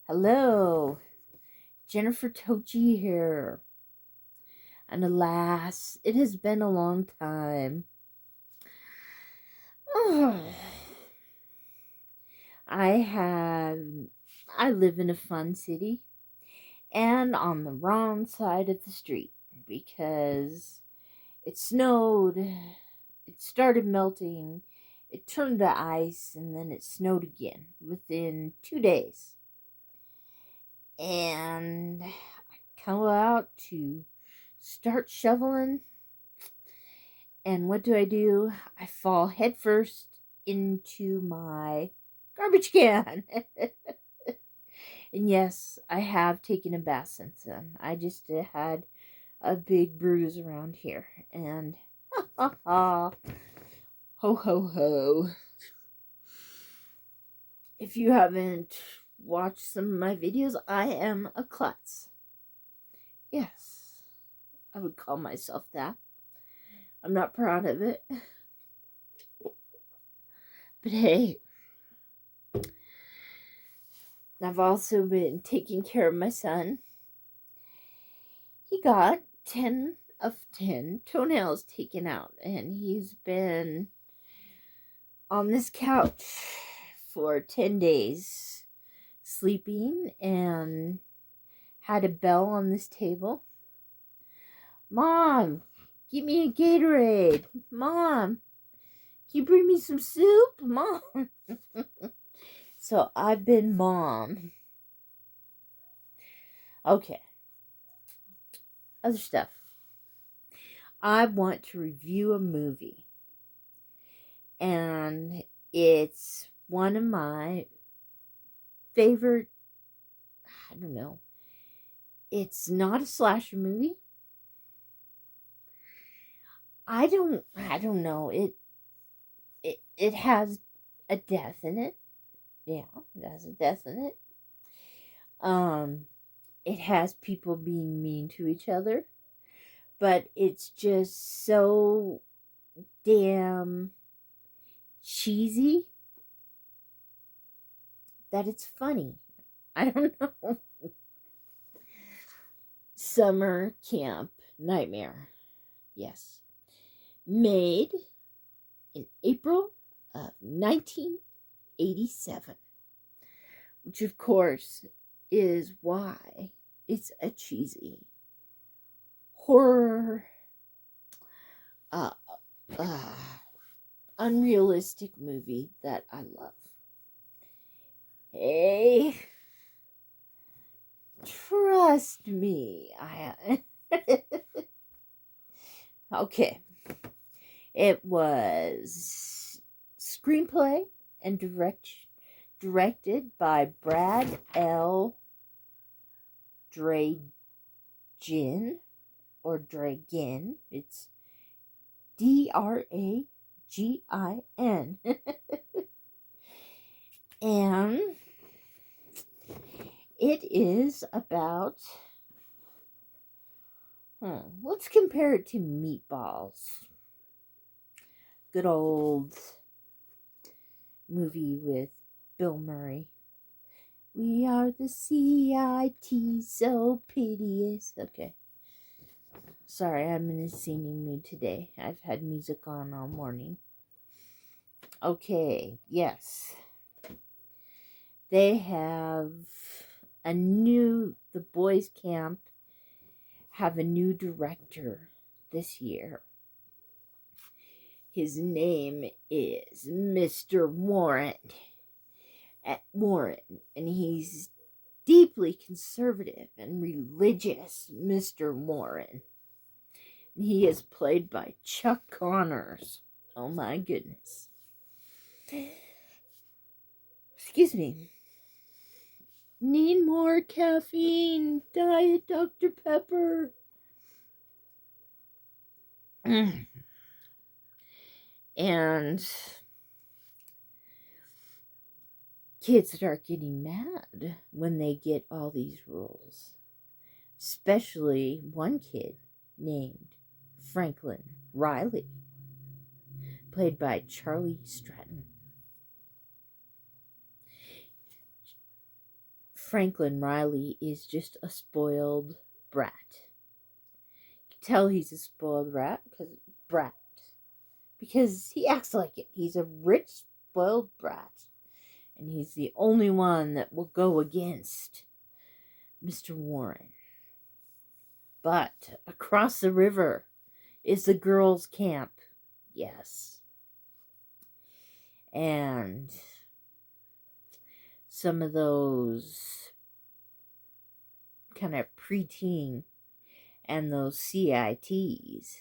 Hello, Jennifer Tochi here. And alas, it has been a long time. I have I live in a fun city and on the wrong side of the street because it snowed, it started melting, it turned to ice, and then it snowed again within 2 days. And I come out to start shoveling. And what do? I fall headfirst into my garbage can. And yes, I have taken a bath since then. I just had a big bruise around here. And ha ha, ho ho ho. If you haven't watched some of my videos, I am a klutz. Yes, I would call myself that. I'm not proud of it. But hey, I've also been taking care of my son. He got 10 of 10 toenails taken out, and he's been on this couch for 10 days, sleeping, and had a bell on this table. Mom, give me a Gatorade. Mom, can you bring me some soup? Mom. So I've been mom. Okay. Other stuff. I want to review a movie. And it's one of my favorite, I don't know. It's not a slasher movie. I don't know. It has a death in it. Yeah, it has a death in it. Um it has people being mean to each other, but it's just so damn cheesy that it's funny. I don't know. Summer Camp Nightmare. Yes. Made in April of 1987, which of course is why it's a cheesy horror, uh, uh, unrealistic movie that I love. Hey, trust me. Okay. It was screenplay and directed by Brad L. Dragin or Dragin. It's Dragin. And it is about, let's compare it to Meatballs. Good old movie with Bill Murray. We are the CIT, so piteous. Okay. Sorry, I'm in a singing mood today. I've had music on all morning. Okay, yes. They have the boys' camp have a new director this year. His name is Mr. Warren, and he's deeply conservative and religious, Mr. Warren. He is played by Chuck Connors. Oh my goodness. Excuse me. Need more caffeine. Diet Dr. Pepper. And kids start getting mad when they get all these rules. Especially one kid named Franklin Riley, played by Charlie Stratton. Franklin Riley is just a spoiled brat. You can tell he's a spoiled brat because he acts like it. He's a rich, spoiled brat, and he's the only one that will go against Mr. Warren. But across the river is the girls' camp. Yes. And some of those kind of preteen and those CITs,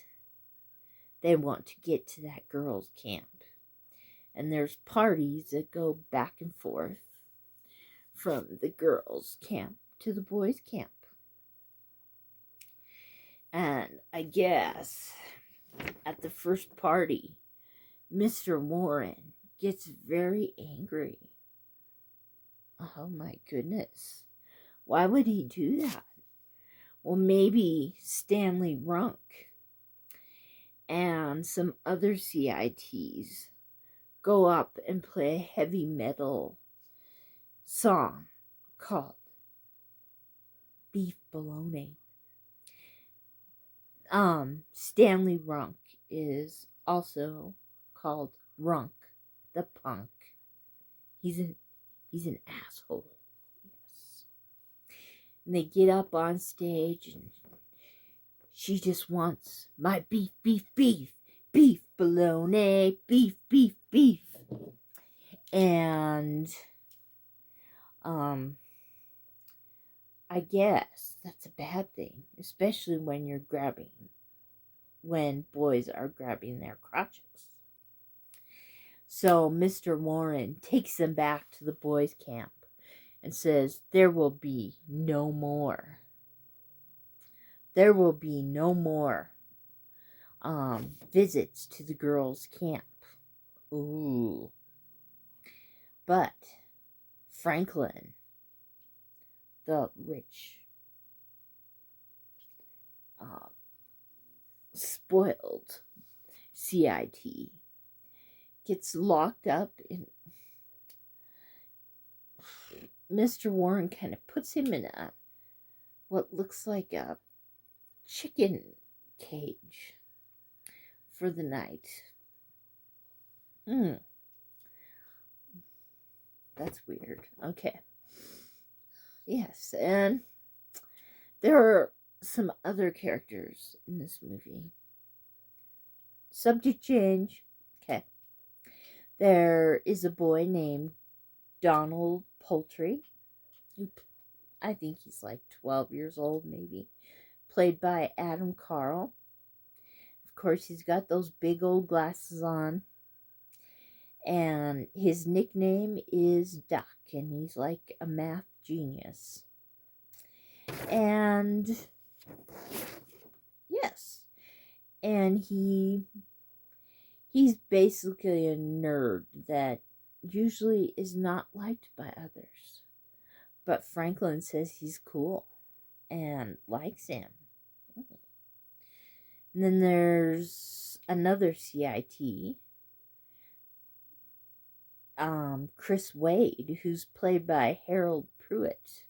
they want to get to that girls' camp. And there's parties that go back and forth from the girls' camp to the boys' camp. And I guess at the first party, Mr. Warren gets very angry. Oh my goodness. Why would he do that? Well, maybe Stanley Runk and some other CITs go up and play a heavy metal song called Beef Bologna. Stanley Runk is also called Runk the Punk. He's an asshole. Yes. And they get up on stage and she just wants my beef, beef, beef, beef bologna, beef, beef, beef. And I guess that's a bad thing, especially when boys are grabbing their crotches. So Mr. Warren takes them back to the boys' camp and says, there will be no more. There will be no more visits to the girls' camp. Ooh. But Franklin, the rich, spoiled CIT, gets locked up in. Mr. Warren kind of puts him in what looks like a chicken cage for the night. That's weird. Okay. Yes, and there are some other characters in this movie. Subject change. Okay. There is a boy named Donald Poultry. I think he's like 12 years old, maybe. Played by Adam Carl. Of course, he's got those big old glasses on. And his nickname is Duck, and he's like a math genius. And yes, and he's basically a nerd that usually is not liked by others. But Franklin says he's cool and likes him. And then there's another CIT, Chris Wade, who's played by Harold Pruitt.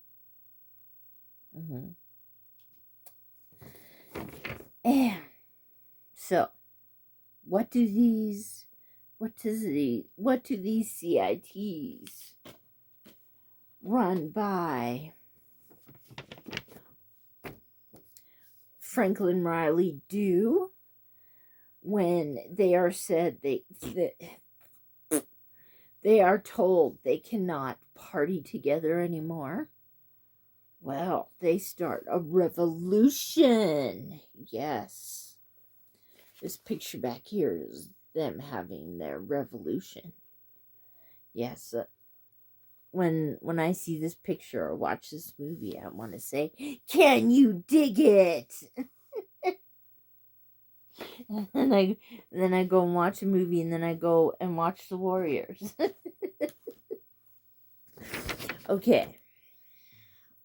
And so, what do these CITs run by Franklin Riley do when they are said they are told they cannot party together anymore? Well, they start a revolution. Yes. This picture back here is them having their revolution. Yes. When I see this picture or watch this movie, I want to say, can you dig it? And then I go and watch a movie, and then I go and watch The Warriors. Okay.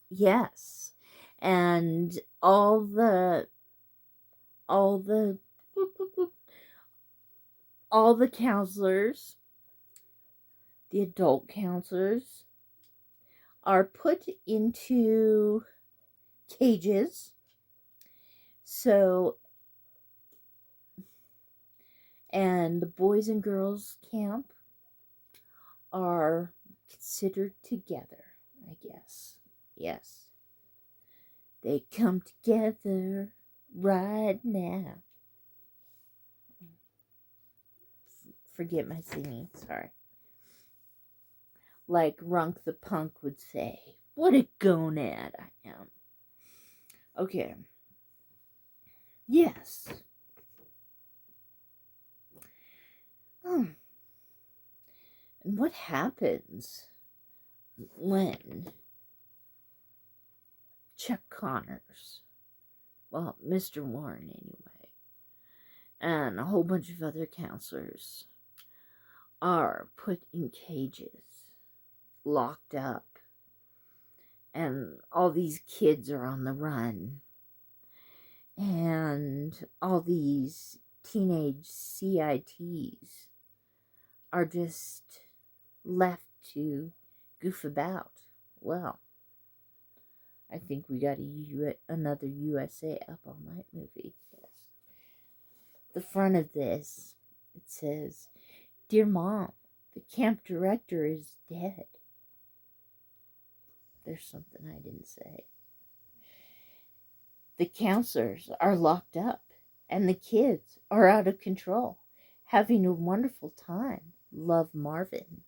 Yes. And all the counselors, the adult counselors, are put into cages. So, and the boys and girls camp are considered together, I guess. Yes. They come together right now. Forget my singing, sorry. Like Runk the Punk would say, what a gonad I am. Okay. Yes. And what happens when Chuck Connors, well, Mr. Warren anyway, and a whole bunch of other counselors are put in cages, locked up, and all these kids are on the run, and all these teenage CITs are just left to goof about? Well, I think we got another USA Up All Night movie. Yes. The front of this, it says, "Dear Mom, the camp director is dead." There's something I didn't say. The counselors are locked up, and the kids are out of control, having a wonderful time. Love, Marvin.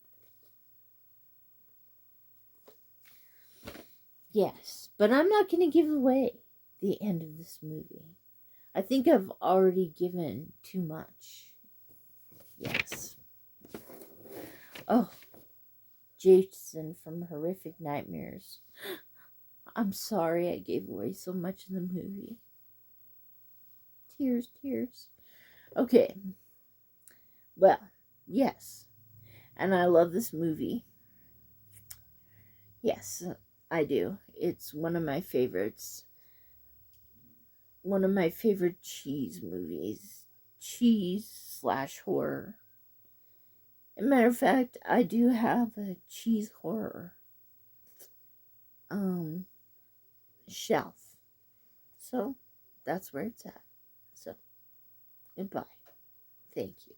Yes, but I'm not going to give away the end of this movie. I think I've already given too much. Yes. Oh, Jason from Horrific Nightmares. I'm sorry I gave away so much in the movie. Tears, tears. Okay. Well, yes. And I love this movie. Yes, I do. It's one of my favorites. One of my favorite cheese movies. Cheese/horror. As a matter of fact, I do have a cheese horror shelf. So that's where it's at. So goodbye. Thank you.